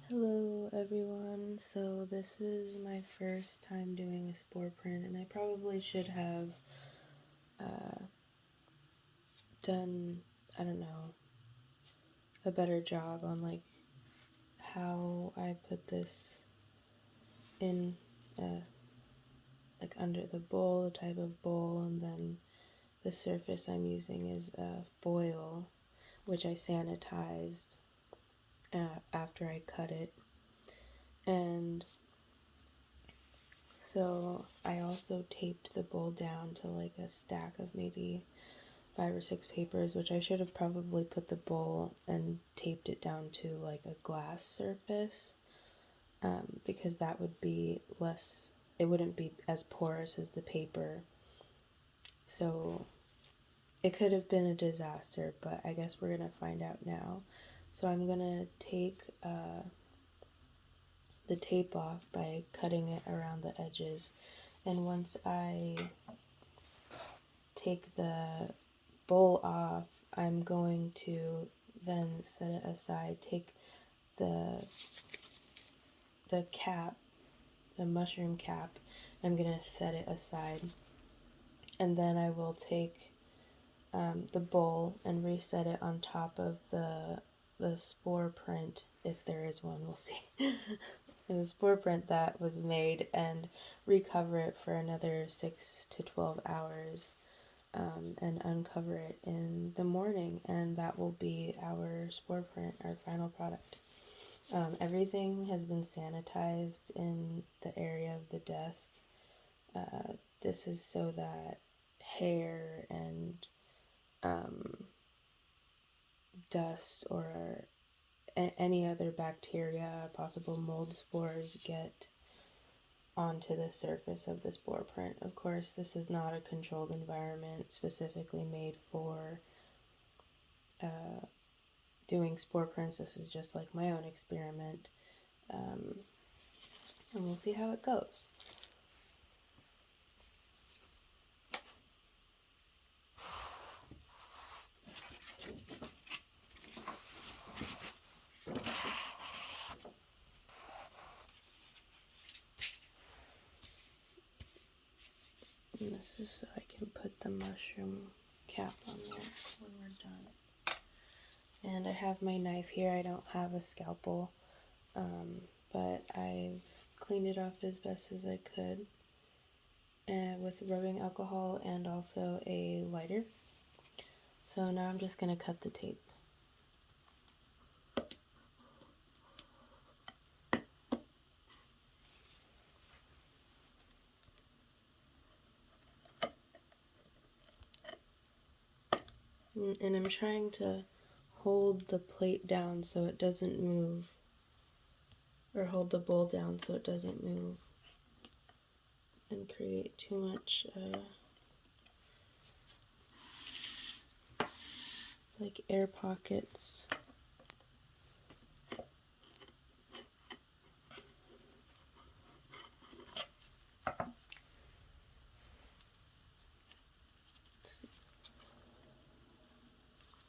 Hello everyone, so this is my first time doing a spore print and I probably should have done, I don't know, a better job on like how I put this in like under the bowl, the type of bowl, and then the surface I'm using is foil, which I sanitized after I cut it. And so I also taped the bowl down to like a stack of maybe 5 or 6 papers, which I should have probably put the bowl and taped it down to like a glass surface, because that would be less, it wouldn't be as porous as the paper. So it could have been a disaster, but I guess we're gonna find out now. So I'm gonna take the tape off by cutting it around the edges, and once I take the bowl off, I'm going to then set it aside, take the cap, the mushroom cap, I'm gonna set it aside, and then I will take the bowl and reset it on top of the spore print, if there is one, we'll see. The spore print that was made, and recover it for another 6 to 12 hours. And uncover it in the morning, and that will be our spore print, our final product. Everything has been sanitized in the area of the desk. This is so that hair and dust or any other bacteria, possible mold spores, get onto the surface of the spore print. Of course, this is not a controlled environment specifically made for doing spore prints. This is just like my own experiment, and we'll see how it goes. And this is so I can put the mushroom cap on there when we're done. And I have my knife here. I don't have a scalpel, but I've cleaned it off as best as I could with rubbing alcohol and also a lighter. So now I'm just going to cut the tape. And I'm trying to hold the plate down so it doesn't move, or hold the bowl down so it doesn't move and create too much like air pockets.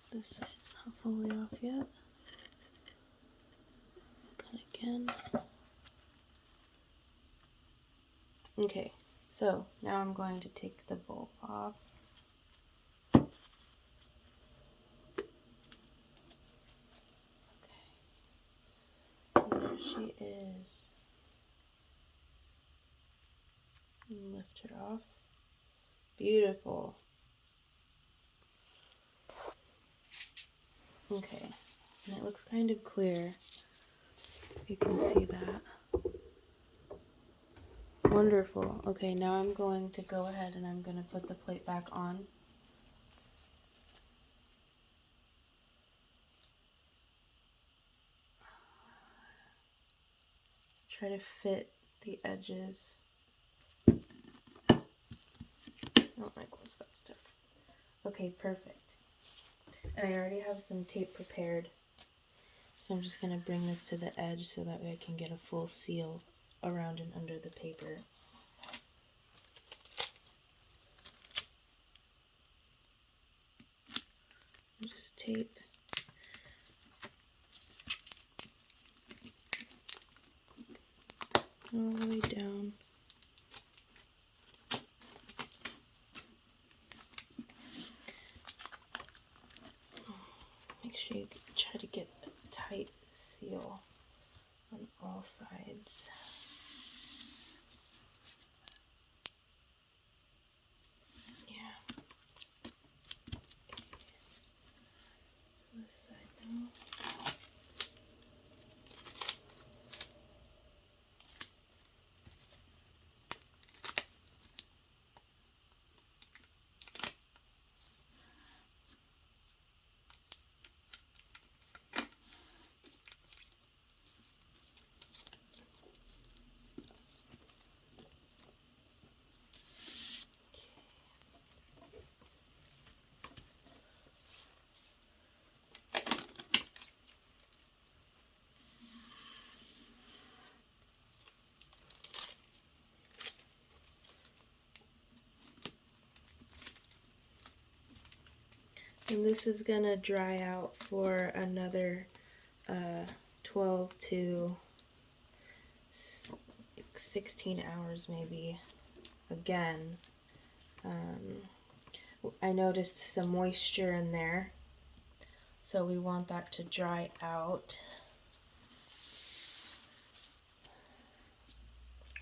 This side's not fully off yet. Cut again. Okay, so now I'm going to take the bowl off. Okay. And there she is. And lift her off. Beautiful. Okay, and it looks kind of clear. You can see that. Wonderful. Okay, now I'm going to go ahead and I'm going to put the plate back on. Try to fit the edges. I don't like what's got stuck. Okay, perfect. And I already have some tape prepared. So I'm just going to bring this to the edge so that way I can get a full seal around and under the paper. Just tape. all the way down. Make sure you try to get a tight seal on all sides. Yeah. So this side now. And this is gonna dry out for another 12 to 16 hours maybe. Again, I noticed some moisture in there, so we want that to dry out,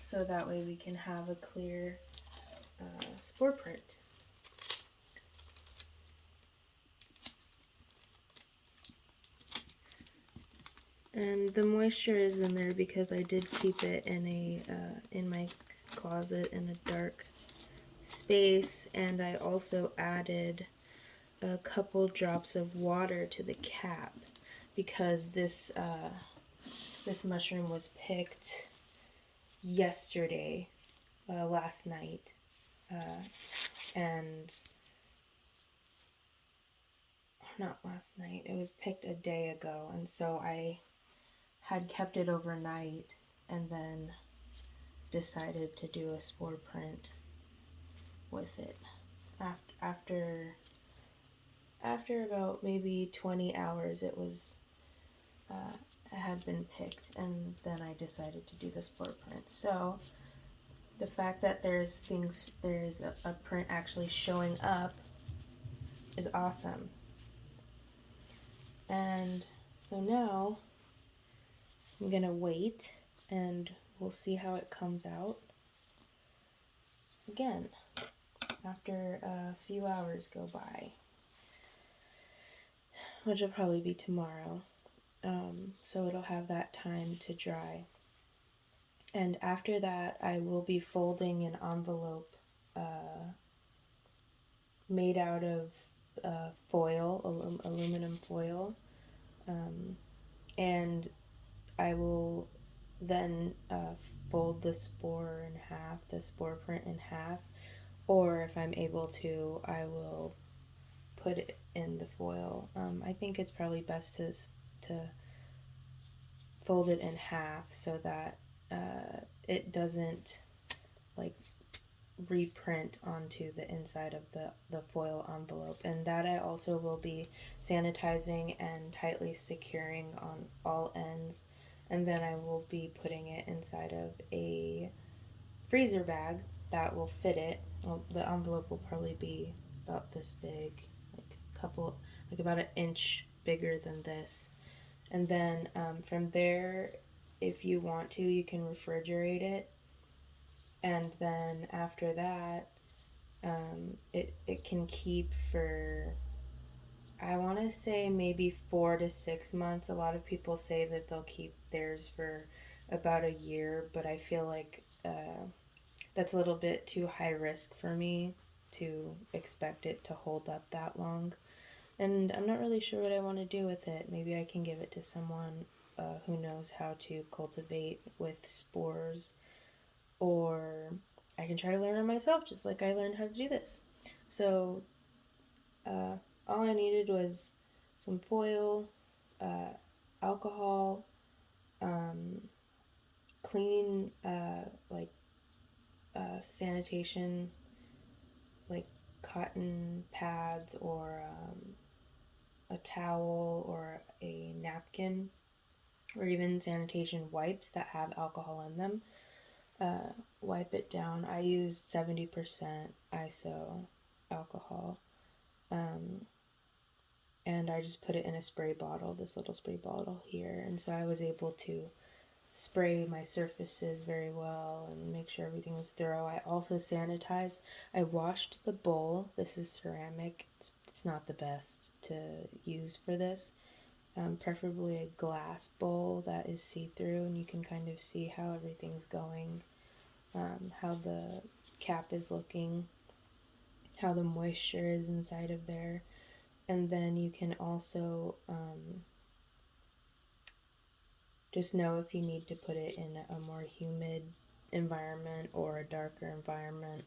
so that way we can have a clear spore print. And the moisture is in there because I did keep it in a in my closet in a dark space, and I also added a couple drops of water to the cap because this this mushroom was picked yesterday, last night, and not last night, it was picked a day ago, and so I had kept it overnight and then decided to do a spore print with it after about maybe 20 hours. It was it had been picked, and then I decided to do the spore print. So the fact that there's a print actually showing up is awesome. And so now I'm gonna wait and we'll see how it comes out again after a few hours go by, which will probably be tomorrow. So it'll have that time to dry. And after that, I will be folding an envelope made out of foil, aluminum foil, and I will then fold the spore in half, the spore print in half, or if I'm able to, I will put it in the foil. I think it's probably best to fold it in half so that it doesn't like reprint onto the inside of the foil envelope. And that I also will be sanitizing and tightly securing on all ends, and then I will be putting it inside of a freezer bag that will fit it. Well, the envelope will probably be about this big, like about an inch bigger than this. And then from there, if you want to, you can refrigerate it, and then after that, it can keep for, I want to say, maybe 4 to 6 months. A lot of people say that they'll keep theirs for about a year, but I feel like that's a little bit too high risk for me to expect it to hold up that long. And I'm not really sure what I want to do with it. Maybe I can give it to someone who knows how to cultivate with spores, or I can try to learn it myself, just like I learned how to do this. So all I needed was some foil, alcohol, clean sanitation, like cotton pads, or a towel or a napkin, or even sanitation wipes that have alcohol in them. wipe it down. I use 70% ISO alcohol. And I just put it in a spray bottle, this little spray bottle here. And so I was able to spray my surfaces very well and make sure everything was thorough. I also sanitized. I washed the bowl. This is ceramic. It's not the best to use for this. Preferably a glass bowl that is see-through and you can kind of see how everything's going, how the cap is looking, how the moisture is inside of there. And then you can also just know if you need to put it in a more humid environment or a darker environment.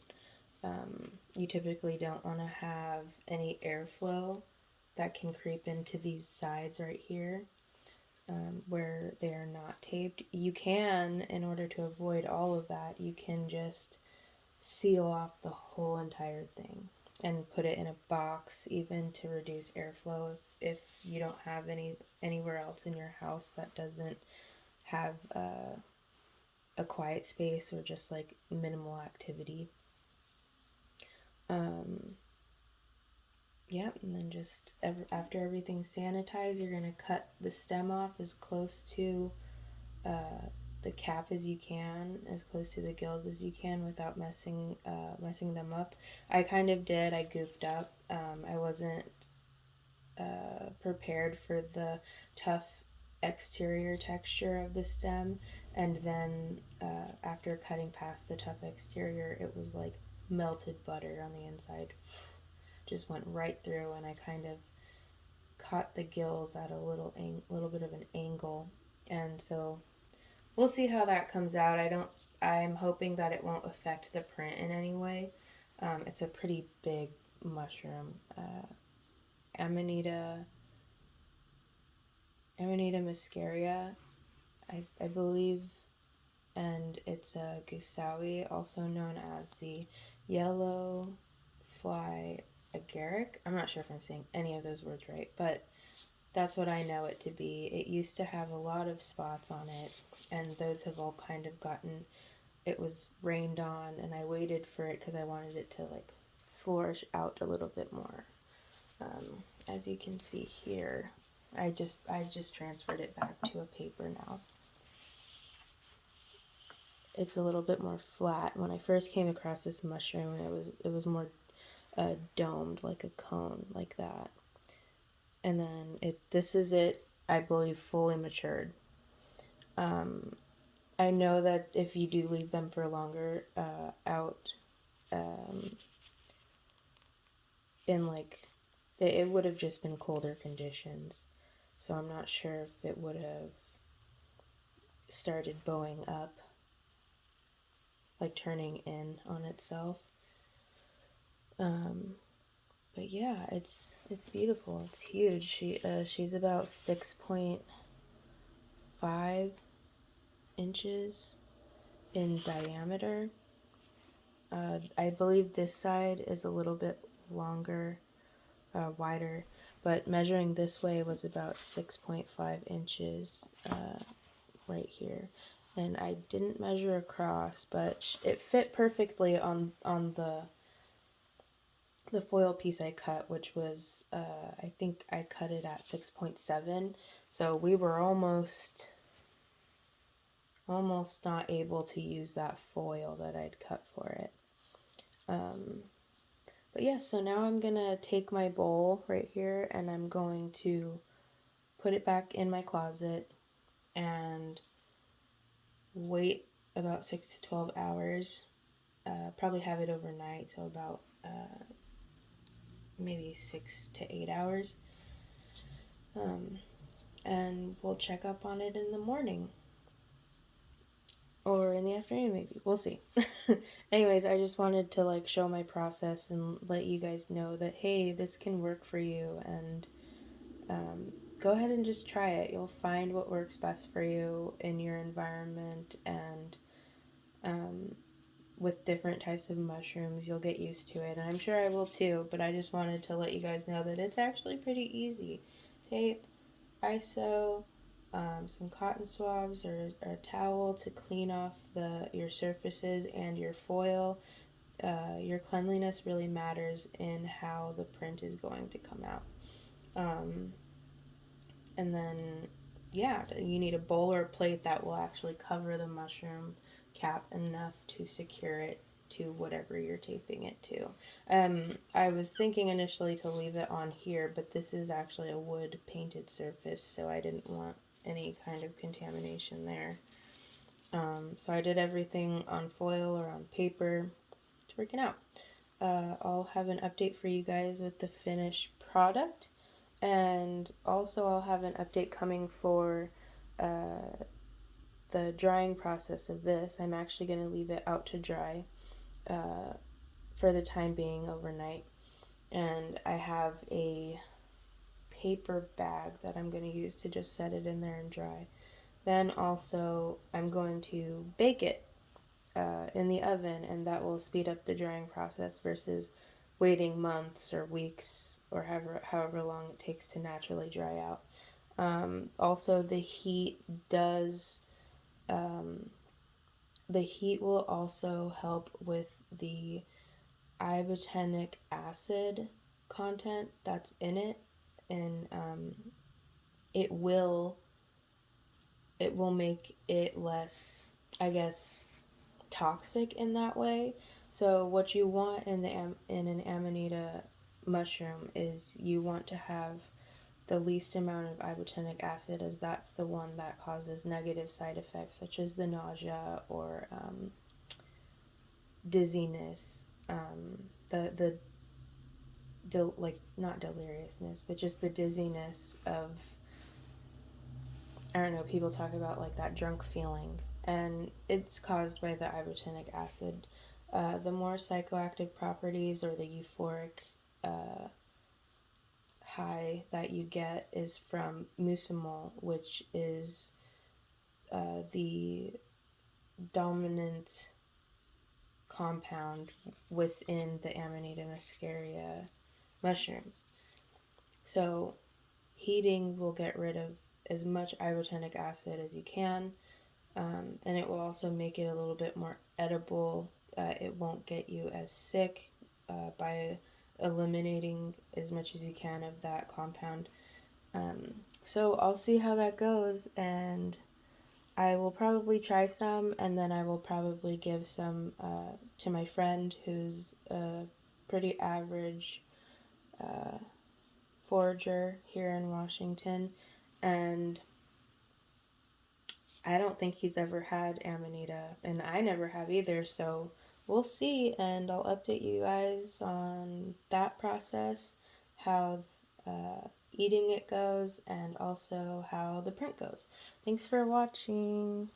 You typically don't want to have any airflow that can creep into these sides right here where they are not taped. You can, in order to avoid all of that, you can just seal off the whole entire thing and put it in a box, even to reduce airflow if you don't have anywhere else in your house that doesn't have a quiet space or just like minimal activity. Yeah, and then just after everything's sanitized, you're gonna cut the stem off as close to the cap as you can, as close to the gills as you can without messing them up. I kind of did. I goofed up. I wasn't prepared for the tough exterior texture of the stem, and then after cutting past the tough exterior, it was like melted butter on the inside. Just went right through, and I kind of caught the gills at a little bit of an angle, and so we'll see how that comes out. I'm hoping that it won't affect the print in any way. It's a pretty big mushroom. Amanita muscaria, I believe, and it's a goosewi, also known as the yellow fly agaric. I'm not sure if I'm saying any of those words right, but that's what I know it to be. It used to have a lot of spots on it, and those have all kind of gotten, it was rained on, and I waited for it because I wanted it to like flourish out a little bit more. As you can see here, I just transferred it back to a paper now. It's a little bit more flat. When I first came across this mushroom, it was more domed, like a cone, like that. And then this is it, I believe, fully matured. I know that if you do leave them for longer out in like, it would have just been colder conditions. So I'm not sure if it would have started bowing up, like turning in on itself. But yeah, it's beautiful. It's huge. She's about 6.5 inches in diameter. I believe this side is a little bit longer, wider, but measuring this way was about 6.5 inches right here. And I didn't measure across, but it fit perfectly on the foil piece I cut, which was, I think I cut it at 6.7, so we were almost not able to use that foil that I'd cut for it. But yeah, so now I'm gonna take my bowl right here and I'm going to put it back in my closet and wait about 6 to 12 hours. Probably have it overnight, so about maybe 6 to 8 hours. And we'll check up on it in the morning. Or in the afternoon, maybe. We'll see. Anyways, I just wanted to like show my process and let you guys know that, hey, this can work for you. And go ahead and just try it. You'll find what works best for you in your environment, and with different types of mushrooms, you'll get used to it. And I'm sure I will too, but I just wanted to let you guys know that it's actually pretty easy. Tape, ISO, some cotton swabs or a towel to clean off your surfaces and your foil. Your cleanliness really matters in how the print is going to come out. Um, and then, yeah, you need a bowl or a plate that will actually cover the mushroom cap enough to secure it to whatever you're taping it to. I was thinking initially to leave it on here, but this is actually a wood painted surface, so I didn't want any kind of contamination there. So I did everything on foil or on paper. It's working out. I'll have an update for you guys with the finished product, and also I'll have an update coming for uh, the drying process of this. I'm actually going to leave it out to dry uh, for the time being overnight, and I have a paper bag that I'm going to use to just set it in there and dry. Then also I'm going to bake it in the oven, and that will speed up the drying process versus waiting months or weeks or however long it takes to naturally dry out. Also, um, the heat will also help with the ibotenic acid content that's in it, and it will it will make it less, I guess, toxic in that way. So what you want in an amanita mushroom is you want to have the least amount of ibotenic acid, as that's the one that causes negative side effects such as the nausea or dizziness, like not deliriousness, but just the dizziness of, I don't know, people talk about like that drunk feeling, and it's caused by the ibotenic acid. The more psychoactive properties or the euphoric uh, high that you get is from mucimol, which is the dominant compound within the Amanita muscaria mushrooms. So, heating will get rid of as much ibotenic acid as you can, and it will also make it a little bit more edible. It won't get you as sick by eliminating as much as you can of that compound. So I'll see how that goes, and I will probably try some, and then I will probably give some to my friend who's a pretty average uh, forager here in Washington, and I don't think he's ever had Amanita, and I never have either, so we'll see, and I'll update you guys on that process, how eating it goes, and also how the print goes. Thanks for watching.